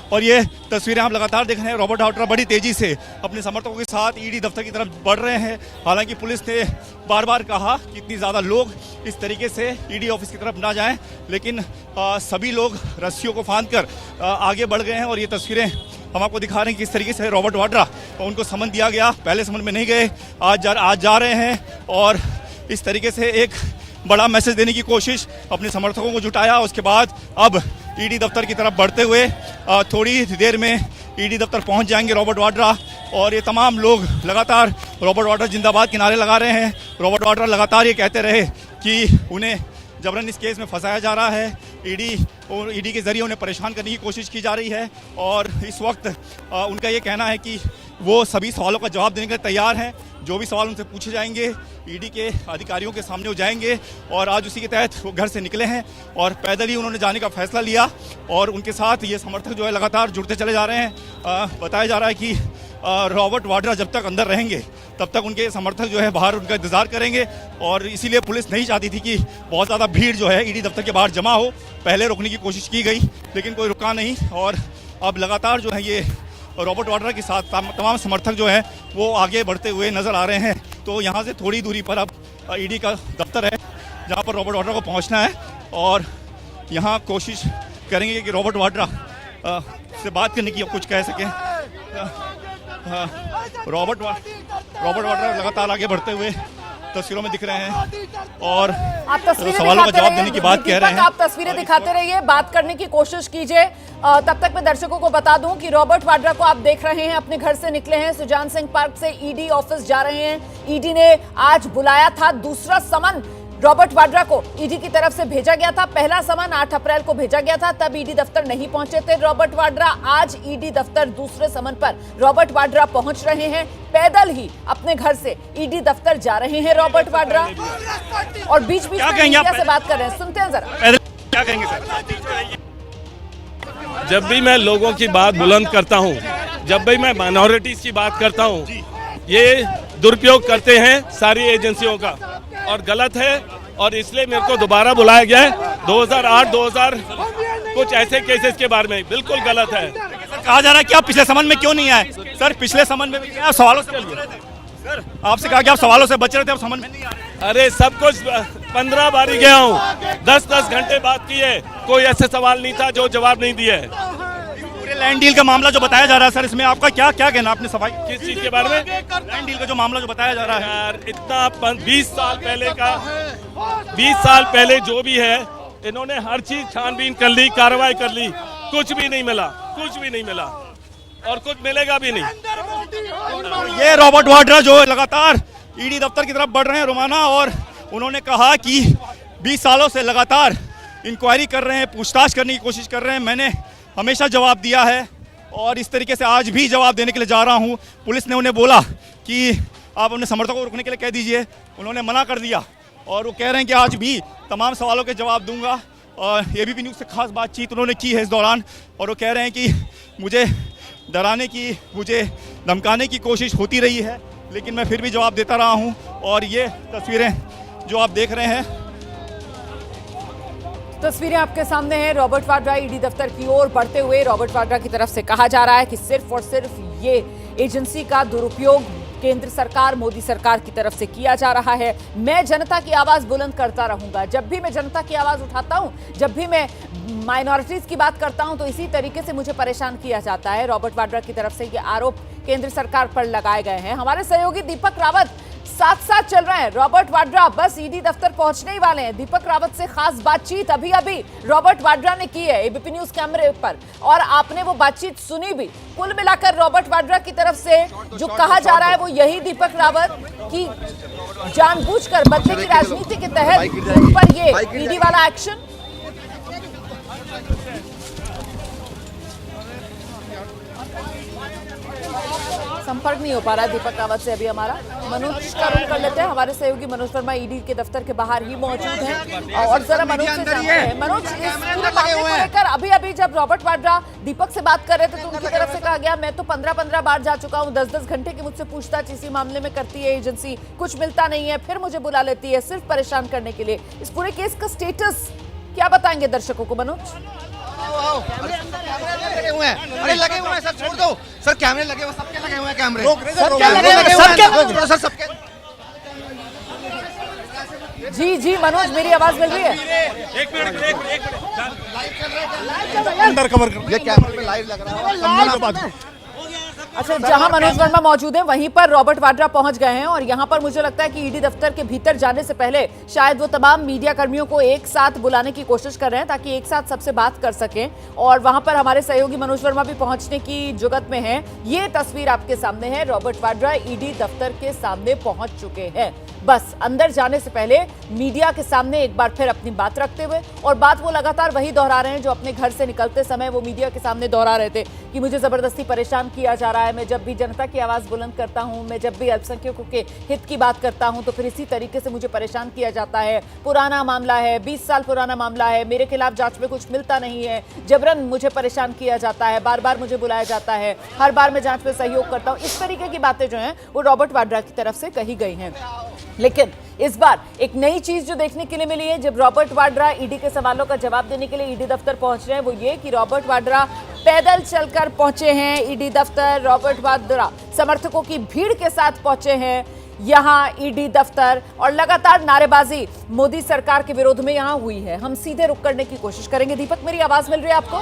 और ये तस्वीरें आप लगातार देख रहे हैं। रॉबर्ट वाड्रा बड़ी तेजी से अपने समर्थकों के साथ ईडी दफ्तर की तरफ बढ़ रहे हैं। हालांकि पुलिस ने बार बार कहा कि इतनी ज़्यादा लोग इस तरीके से ईडी ऑफिस की तरफ ना जाएं, लेकिन सभी लोग रस्सियों को फांद कर आगे बढ़ गए हैं। और ये तस्वीरें हम आपको दिखा रहे हैं किस तरीके से रॉबर्ट वाड्रा उनको समन दिया गया, पहले समन में नहीं गए, आज जा रहे हैं और इस तरीके से एक बड़ा मैसेज देने की कोशिश, अपने समर्थकों को जुटाया। उसके बाद अब ईडी दफ्तर की तरफ बढ़ते हुए थोड़ी देर में ईडी दफ्तर पहुंच जाएंगे रॉबर्ट वाड्रा। और ये तमाम लोग लगातार रॉबर्ट वाड्रा जिंदाबाद के नारे लगा रहे हैं। रॉबर्ट वाड्रा लगातार ये कहते रहे कि उन्हें जबरन इस केस में फंसाया जा रहा है, ईडी के जरिए उन्हें परेशान करने की कोशिश की जा रही है। और इस वक्त उनका ये कहना है कि वो सभी सवालों का जवाब देने के लिए तैयार हैं। जो भी सवाल उनसे पूछे जाएंगे ईडी के अधिकारियों के सामने वो जाएंगे। और आज उसी के तहत वो घर से निकले हैं और पैदल ही उन्होंने जाने का फैसला लिया। और उनके साथ ये समर्थक जो है लगातार जुड़ते चले जा रहे हैं। बताया जा रहा है कि रॉबर्ट वाड्रा जब तक अंदर रहेंगे तब तक उनके समर्थक जो है बाहर उनका इंतजार करेंगे। और इसीलिए पुलिस नहीं चाहती थी कि बहुत ज़्यादा भीड़ जो है ईडी दफ्तर के बाहर जमा हो। पहले रोकने की कोशिश की गई लेकिन कोई रुका नहीं। और अब लगातार जो है ये रॉबर्ट वाड्रा के साथ तमाम समर्थक जो हैं वो आगे बढ़ते हुए नज़र आ रहे हैं। तो यहाँ से थोड़ी दूरी पर अब ईडी का दफ्तर है जहाँ पर रॉबर्ट वाड्रा को पहुँचना है। और यहाँ कोशिश करेंगे कि रॉबर्ट वाड्रा से बात करने की कुछ कह सकें। रॉबर्ट वाड्रा लगातार आगे बढ़ते हुए तस्वीरों में दिख रहे हैं और आप तस्वीरें सवालों का जवाब देने की बात कह रहे हैं। आप तस्वीरें दिखाते रहिए, बात करने की कोशिश कीजिए। तब तक मैं दर्शकों को बता दूं कि रॉबर्ट वाड्रा को आप देख रहे हैं अपने घर से निकले हैं, सुजान सिंह पार्क से ईडी ऑफिस जा रहे हैं। ईडी ने आज बुलाया था, दूसरा समन रॉबर्ट वाड्रा को ईडी की तरफ से भेजा गया था। पहला समन 8 अप्रैल को भेजा गया था, तब ईडी दफ्तर नहीं पहुंचे थे रॉबर्ट वाड्रा। आज ईडी दफ्तर दूसरे समन पर रॉबर्ट वाड्रा पहुंच रहे हैं, पैदल ही अपने घर से ईडी दफ्तर जा रहे हैं रॉबर्ट वाड्रा। और बीच बीच में मीडिया से बात कर रहे हैं, सुनते हैं जरा। क्या कहेंगे सर? जब भी मैं लोगों की बात बुलंद करता हूं, जब भी मैं माइनॉरिटीज की बात करता हूं, ये दुरुपयोग करते हैं सारी एजेंसियों का और गलत है। और इसलिए मेरे को दोबारा बुलाया गया है 2008-2000 कुछ ऐसे केसेस के बारे में, बिल्कुल गलत है। सर कहा जा रहा है कि आप पिछले समन में क्यों नहीं आए? सर पिछले समन में भी क्या सवालों से बच रहे थे? सर आपसे कहा कि आप सवालों से बच रहे थे, आप समन में नहीं आ रहे। अरे सब कुछ 15 बारी गया हूँ, 10-10 घंटे बात की है, कोई ऐसे सवाल नहीं था जो जवाब नहीं दिए। पूरे लैंड डील का मामला जो बताया जा रहा है सर, इसमें आपका क्या कहना? आपने सफाई किस चीज के बारे में? लैंड डील का जो मामला जो बताया जा रहा है यार इतना 20 साल पहले का, 20 साल पहले जो भी है, इन्होंने हर चीज छानबीन कर ली, कार्रवाई कर ली, कुछ भी नहीं मिला, कुछ भी नहीं मिला और कुछ मिलेगा भी नहीं। ये रॉबर्ट वाड्रा जो लगातार ईडी दफ्तर की तरफ बढ़ रहे हैं रोमाना, और उन्होंने कहा कि 20 सालों से लगातार इंक्वायरी कर रहे हैं, पूछताछ करने की कोशिश कर रहे हैं, मैंने हमेशा जवाब दिया है और इस तरीके से आज भी जवाब देने के लिए जा रहा हूं। पुलिस ने उन्हें बोला कि आप अपने समर्थकों को रुकने के लिए कह दीजिए, उन्होंने मना कर दिया और वो कह रहे हैं कि आज भी तमाम सवालों के जवाब दूंगा। और एबीपी न्यूज़ से खास बातचीत उन्होंने की है इस दौरान और वो कह रहे हैं कि मुझे डराने की, मुझे धमकाने की कोशिश होती रही है, लेकिन मैं फिर भी जवाब देता रहा हूँ। और ये तस्वीरें जो आप देख रहे हैं, तस्वीरें आपके सामने हैं रॉबर्ट वाड्रा ईडी दफ्तर की ओर बढ़ते हुए। रॉबर्ट वाड्रा की तरफ से कहा जा रहा है कि सिर्फ और सिर्फ ये एजेंसी का दुरुपयोग केंद्र सरकार, मोदी सरकार की तरफ से किया जा रहा है। मैं जनता की आवाज बुलंद करता रहूंगा। जब भी मैं जनता की आवाज उठाता हूं, जब भी मैं माइनॉरिटीज की बात करता हूं, तो इसी तरीके से मुझे परेशान किया जाता है। रॉबर्ट वाड्रा की तरफ से ये आरोप केंद्र सरकार पर लगाए गए हैं। हमारे सहयोगी दीपक रावत साथ साथ चल रहे हैं। रॉबर्ट वाड्रा बस ईडी दफ्तर पहुंचने ही वाले हैं। दीपक रावत से खास बातचीत अभी अभी रॉबर्ट वाड्रा ने की है एबीपी न्यूज कैमरे पर, और आपने वो बातचीत सुनी भी। कुल मिलाकर रॉबर्ट वाड्रा की तरफ से जो कहा जा रहा है वो यही दीपक रावत की जानबूझकर बदले की राजनीति के तहत उन पर ये ईडी वाला एक्शन। संपर्क नहीं हो पा रहा है दीपक रावत से अभी हमारा। मनोज का रुख कर लेते हैं, हमारे सहयोगी मनोज वर्मा ईडी के दफ्तर के बाहर ही मौजूद हैं और जरा मनोज से जानते हैं। मनोज, इस पूरे मामले को लेकर अभी अभी जब रॉबर्ट वाड्रा दीपक से बात कर रहे थे तो उनकी तरफ से कहा गया मैं तो 15-15 बार जा चुका हूँ, 10-10 घंटे की मुझसे पूछताछ इसी मामले में करती है एजेंसी, कुछ मिलता नहीं है, फिर मुझे बुला लेती है सिर्फ परेशान करने के लिए। इस पूरे केस का स्टेटस क्या बताएंगे दर्शकों को मनोज? लगे हुए हैं, अरे लगे हुए हैं सर, छोड़ दो सर, कैमरे लगे हुए, सबके लगे हुए हैं कैमरे, सर, कैमरे लगे हुए हैं सर, सबके। जी जी मनोज, मेरी आवाज मिल रही है? एक मिनट अंदर कवर कर ये कैमरे पे लाइव लग रहा है। अच्छा, जहां मनोज वर्मा मौजूद हैं वहीं पर रॉबर्ट वाड्रा पहुंच गए हैं और यहां पर मुझे लगता है कि ईडी दफ्तर के भीतर जाने से पहले शायद वो तमाम मीडिया कर्मियों को एक साथ बुलाने की कोशिश कर रहे हैं ताकि एक साथ सबसे बात कर सकें, और वहां पर हमारे सहयोगी मनोज वर्मा भी पहुंचने की जुगत में हैं। ये तस्वीर आपके सामने है, रॉबर्ट वाड्रा ईडी दफ्तर के सामने पहुंच चुके हैं। बस अंदर जाने से पहले मीडिया के सामने एक बार फिर अपनी बात रखते हुए, और बात वो लगातार वही दोहरा रहे हैं जो अपने घर से निकलते समय वो मीडिया के सामने दोहरा रहे थे कि मुझे जबरदस्ती परेशान किया जा रहा है, मैं जब भी जनता की आवाज बुलंद करता हूं, मैं जब भी अल्पसंख्यकों के हित की बात करता हूं तो फिर इसी तरीके से मुझे परेशान किया जाता है। पुराना मामला है, 20 साल पुराना मामला है, मेरे खिलाफ जांच में कुछ मिलता नहीं है, जबरन मुझे परेशान किया जाता है, बार बार मुझे बुलाया जाता है, हर बार मैं जांच में सहयोग करता हूं। इस तरीके की बातें जो हैं वो रॉबर्ट वाड्रा की तरफ से कही गई हैं। लेकिन इस बार एक नई चीज जो देखने के लिए मिली है, जब रॉबर्ट वाड्रा ईडी के सवालों का जवाब देने के लिए ईडी दफ्तर पहुंच रहे हैं, वो ये कि रॉबर्ट वाड्रा पैदल चलकर पहुंचे हैं ईडी दफ्तर। रॉबर्ट वाड्रा समर्थकों की भीड़ के साथ पहुंचे हैं यहां ईडी दफ्तर, और लगातार नारेबाजी मोदी सरकार के विरोध में यहां हुई है। हम सीधे रुक करने की कोशिश करेंगे। दीपक, मेरी आवाज मिल रही है आपको?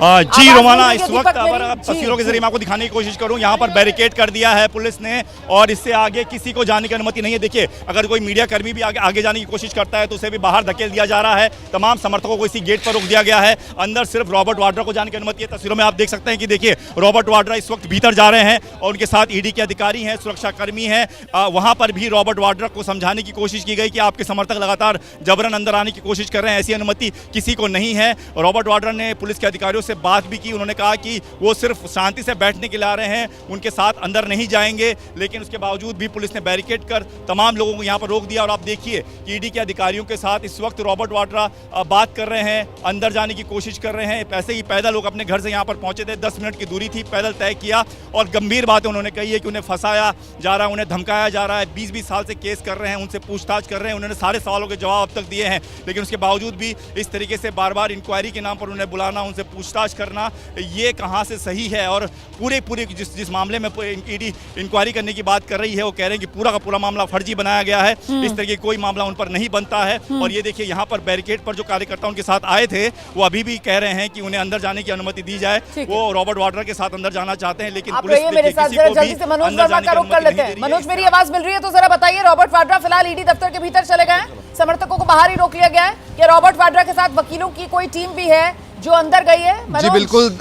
जी रोमाना, इस दीपक वक्त मेरी- अगर आप जी, तस्वीरों के जी। जरिए मैं आपको दिखाने की कोशिश करूं, यहाँ पर बैरिकेड कर दिया है पुलिस ने और इससे आगे किसी को जाने की अनुमति नहीं है। देखिए, अगर कोई मीडिया कर्मी भी आगे जाने की कोशिश करता है तो उसे भी बाहर धकेल दिया जा रहा है। तमाम समर्थकों को इसी गेट पर रोक दिया गया है। अंदर सिर्फ रॉबर्ट वाड्रा को जाने की अनुमति है। तस्वीरों में आप देख सकते हैं कि देखिए रॉबर्ट वाड्रा इस वक्त भीतर जा रहे हैं और उनके साथ ईडी के अधिकारी हैं, सुरक्षा कर्मी हैं। वहां पर भी रॉबर्ट वाड्रा को समझाने की कोशिश की गई कि आपके समर्थक लगातार जबरन अंदर आने की कोशिश कर रहे हैं, ऐसी अनुमति किसी को नहीं है। रॉबर्ट वाड्रा ने पुलिस के अधिकारियों से बात भी की। उन्होंने कहा कि वो सिर्फ शांति से बैठने के लिए आ रहे हैं, उनके साथ अंदर नहीं जाएंगे। लेकिन उसके बावजूद भी पुलिस ने बैरिकेड कर तमाम लोगों को यहां पर रोक दिया। और आप देखिए ईडी के अधिकारियों के साथ इस वक्त रॉबर्ट वाड्रा बात कर रहे हैं, अंदर जाने की कोशिश कर रहे हैं। ऐसे ही पैदल लोग अपने घर से यहां पर पहुंचे थे, 10 मिनट की दूरी थी, पैदल तय किया और गंभीर बातें उन्होंने कही है कि उन्हें फंसाया जा रहा है, उन्हें धमकाया जा रहा है, 20-20 साल से केस कर रहे हैं, उनसे पूछताछ कर रहे हैं। उन्होंने सारे सवालों के जवाब अब तक दिए हैं, लेकिन उसके बावजूद भी इस तरीके से बार बार इंक्वायरी के नाम पर उन्हें बुलाना, उनसे पूछताछ करना, ये कहां से सही है। और पूरे जिस मामले में ईडी इंक्वायरी करने की बात कर रही है, वो कह रहे हैं कि पूरा का पूरा मामला फर्जी बनाया गया है, इस तरह की कोई मामला उन पर नहीं बनता है। और ये देखिए यहाँ पर बैरिकेड पर जो कार्यकर्ता उनके साथ आए थे वो अभी भी कह रहे हैं कि उन्हें अंदर जाने की अनुमति दी जाए। वो रॉबर्ट वाड्रा के साथ अंदर जाना चाहते हैं, लेकिन आप पुलिस रहिए मेरे साथ, जरा जल्दी से मनोज वर्मा का रुख कर लेते हैं। मनोज, मेरी आवाज मिल रही है तो जरा बताइए, रॉबर्ट वाड्रा फिलहाल ईडी दफ्तर के भीतर चले गए हैं, समर्थकों को बाहर ही रोक लिया गया है। क्या रॉबर्ट वाड्रा के साथ वकीलों की कोई टीम भी है जो अंदर गई है? जी बिल्कुल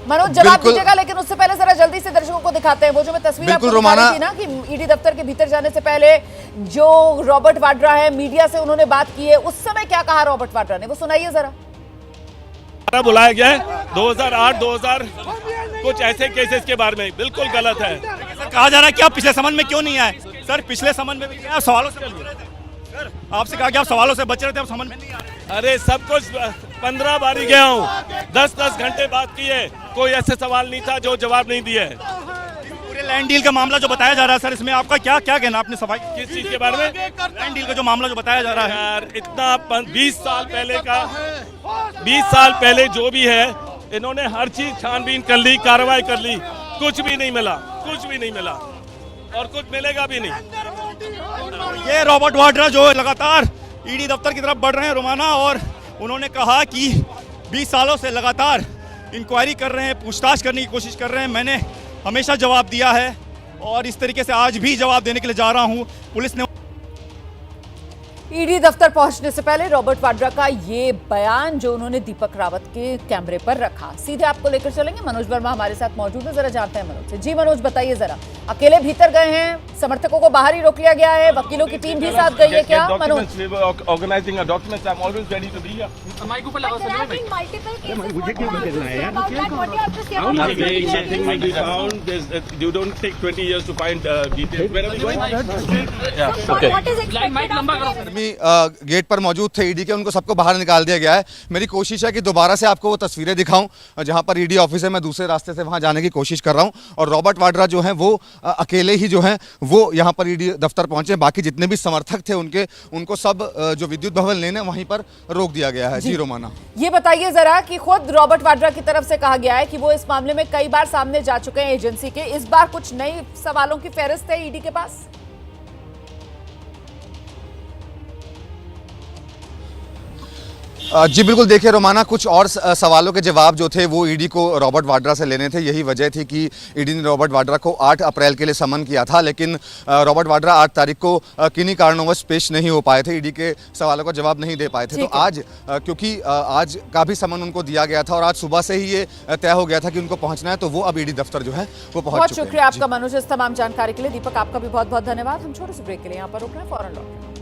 मनोज, जवाब दीजिएगा, लेकिन उससे पहले जरा जल्दी से दर्शकों को दिखाते हैं वो जो मैं तस्वीर आपको दिखा रही थी ना कि ईडी दफ्तर के भीतर जाने से पहले जो रॉबर्ट वाड्रा है मीडिया से उन्होंने बात की है, उस समय क्या कहा रॉबर्ट वाड्रा ने, वो सुनाइए जरा। बुलाया गया है 2008-2000 कुछ ऐसे केसेस के बारे में, बिल्कुल गलत है। सर, कहा जा रहा है कि आप पिछले समन में क्यों नहीं आए? सर, पिछले समन में भी क्या आप सवालों से बच रहे थे? सर, आपसे कहा कि आप सवालों से बच रहे थे, आप समन में नहीं आ रहे। अरे सब कुछ 15 बारी गया हूँ, 10-10 घंटे बात किए, कोई ऐसे सवाल नहीं था जो जवाब नहीं दिए। पूरे लैंड डील का मामला जो बताया जा रहा है सर, इसमें आपका क्या क्या कहना? आपने सफाई किस चीज के बारे में? लैंड डील का जो मामला जो बताया जा रहा है यार इतना 20 साल पहले का, 20 साल पहले जो भी है, इन्होंने हर चीज छानबीन कर ली, कार्रवाई कर ली, कुछ भी नहीं मिला, कुछ भी नहीं मिला और कुछ मिलेगा भी नहीं। ये रॉबर्ट वाड्रा जो लगातार ईडी दफ्तर की तरफ बढ़ रहे हैं रोमाना, और उन्होंने कहा कि 20 सालों से लगातार इंक्वायरी कर रहे हैं, पूछताछ करने की कोशिश कर रहे हैं, मैंने हमेशा जवाब दिया है और इस तरीके से आज भी जवाब देने के लिए जा रहा हूं। पुलिस ने ईडी दफ्तर पहुंचने से पहले रॉबर्ट वाड्रा का ये बयान जो उन्होंने दीपक रावत के कैमरे पर रखा, सीधे आपको लेकर चलेंगे। मनोज वर्मा हमारे साथ मौजूद है, जरा जानते हैं मनोज से। जी मनोज, बताइए जरा, अकेले भीतर गए हैं, समर्थकों को बाहर ही रोक लिया गया है, वकीलों की टीम भी साथ गई है क्या? Manoj, organising documents, I am always ready to be here. You don't take 20 years to find details. Where are we going? Yeah. Okay. कर्मी कर्मी गेट पर मौजूद थे ईडी के, उनको सबको बाहर निकाल दिया गया है। मेरी कोशिश है कि दोबारा से आपको वो तस्वीरें दिखाऊं जहां पर ईडी ऑफिस है। मैं दूसरे रास्ते से वहां जाने की कोशिश कर रहा हूं और रॉबर्ट वाड्रा जो है वो अकेले ही जो है वो यहां पर ईडी दफ्तर पहुंचे। बाकी जितने भी समर्थक थे उनको सब जो विद्युत भवन लेने वहीं पर रोक दिया गया है। जी रोमाना, ये बताइए जरा कि खुद रॉबर्ट वाड्रा की तरफ से कहा गया है कि वो इस मामले में कई बार सामने जा चुके हैं एजेंसी के, इस बार कुछ नए सवालों की फेहरिस्त है ईडी के पास? जी बिल्कुल, देखिए रोमाना, कुछ और सवालों के जवाब जो थे वो ईडी को रॉबर्ट वाड्रा से लेने थे। यही वजह थी कि ईडी ने रॉबर्ट वाड्रा को 8 अप्रैल के लिए समन किया था, लेकिन रॉबर्ट वाड्रा 8 तारीख को किन्हीं कारणोंवश पेश नहीं हो पाए थे, ईडी के सवालों का जवाब नहीं दे पाए थे। तो आज क्योंकि आज का भी समन उनको दिया गया था और आज सुबह से ही ये तय हो गया था कि उनको पहुंचना है, तो वो अब ईडी दफ्तर जो है वो पहुंच चुके हैं। बहुत शुक्रिया आपका मनोज इस तमाम जानकारी के लिए। दीपक, आपका भी बहुत बहुत धन्यवाद। हम छोटे से ब्रेक के लिए यहाँ पर रुक रहे हैं, फौरन लौट।